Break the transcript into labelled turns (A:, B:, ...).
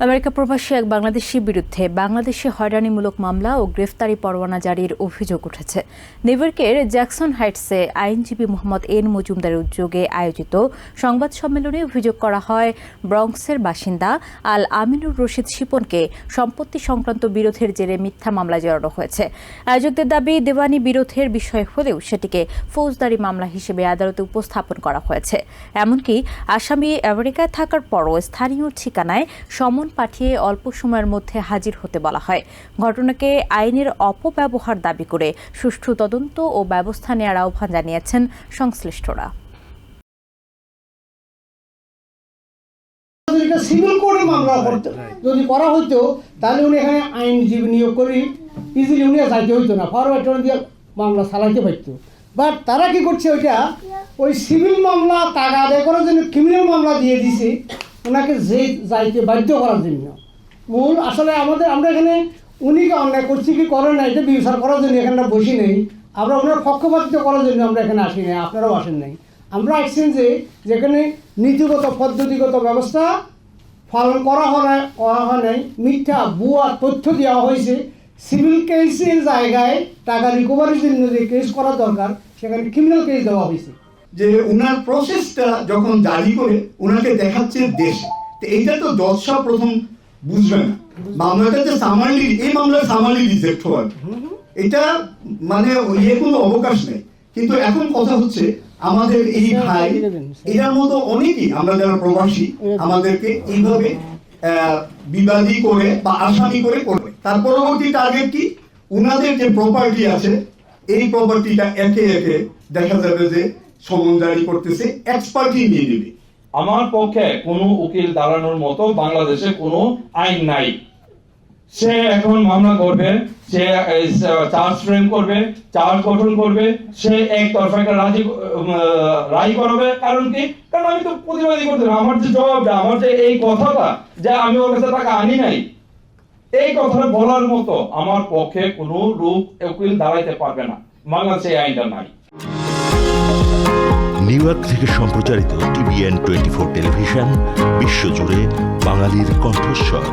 A: America প্রবাসী এক বাংলাদেশির বিরুদ্ধে বাংলাদেশে হয়রানিমূলক মামলা ও গ্রেফতারি পরোয়ানা জারির অভিযোগ উঠেছে। নিউইয়র্কের জ্যাকসন হাইটসে আইনজীবী মোহাম্মদ এন মজুমদারের উদ্যোগে আয়োজিত সংবাদ সম্মেলনে অভিযোগ করা হয়, ব্রঙ্কসের বাসিন্দা আল আমিনুর রশিদ শিপনকে সম্পত্তি সংক্রান্ত বিরোধের জেরে মিথ্যা মামলা জড়ানো হয়েছে। আয়োজকদের দাবি, দেওয়ানি বিরোধের বিষয় হলেও সেটিকে ফৌজদারি মামলা হিসেবে আদালতে উপস্থাপন করা হয়েছে। এমনকি আসামি আমেরিকায় থাকার পরও স্থানীয় ঠিকানায় সমন পাঠিয়ে অল্প সময়ের মধ্যে হাজির হতে বলা হয়। ঘটনাকে আইনের অপব্যবহার দাবি করে সুষ্ঠু তদন্ত ও ব্যবস্থা নেওয়ার আহ্বান জানিয়েছেন সংশ্লিষ্টরা।
B: সিভিল কোর্টে মামলা যদি করা হইতো তাহলে উনি এখানে আইনজীবী নিয়োগ করে ইজিলি উনি যাইতে হইতো না, ফরওয়ার্ড দিয়ে মামলা চালাইতে পারতো। বাট তারা কি করছে, ওইটা ওই সিভিল মামলা টাকা আদায় করার জন্য ক্রিমিনাল মামলা দিয়ে দিছে ওনাকে যাইতে বাধ্য করার জন্য। মূল আসলে আমরা এখানে উনিকে অন্যায় করছি কি করেন না এটা বিচার করার জন্য এখানে বসি নেই। আমরা ওনার পক্ষপাতিত্ব করার জন্য আমরা এখানে আসি নাই, আপনারাও আসেন নাই। আমরা আসছেন যেখানে নীতিগত পদ্ধতিগত ব্যবস্থা পালন করা হয় নাই, মিথ্যা ভুয়া তথ্য দেওয়া হয়েছে। সিভিল কেসের জায়গায় টাকা রিকভারির জন্য যে কেস করা দরকার সেখানে ক্রিমিনাল কেস দেওয়া হয়েছে।
C: যে ওনার প্রসেসটা যখন জারি করে ওনাকে দেখাচ্ছে দেশে, তো এইটা তো দর্শক প্রথম বুঝবে না। মামলাটা যে সামারলি, এই মামলার সামারলি রিজেক্ট হওয়ার এটা মানে কোনো অবকাশ নেই। কিন্তু এখন কথা হচ্ছে আমাদের এই ভাই এটার মতো অনেকেই আমরা যারা প্রবাসী আমাদেরকে এইভাবে বিবাদী করে বা আসামি করে করবে। তার পরবর্তী টার্গেট কি, ওনাদের যে প্রপার্টি আছে এই প্রপার্টিটা একে একে দেখা যাবে যে সমন জারি করতেছে, এক্সপার্টি নিয়ে নেবে।
D: আমার পক্ষে কোনো উকিল দাঁড়ানোর মতো বাংলাদেশে কোনো আইন নাই। সে এখন মামলা করবে, সে চার্জ ফ্রেম করবে, চার্জ গঠন করবে, সে একতরফা একটা রায় করাবে। কারণ কি? কারণ আমি তো প্রতিবাদী করতে না। আমার যে জবাবটা, আমার যে এই কথাটা যে আমি ওর কাছে টাকা আনি নাই, এই কথাটা বলার মতো আমার পক্ষে কোনো উকিল দাঁড়াইতে পারবে না। বাংলাদেশে এই আইনটা নাই।
E: নিউইয়র্ক থেকে সম্প্রচারিত TVN 24 টেলিভিশন, বিশ্বজুড়ে বাঙালির কণ্ঠস্বর।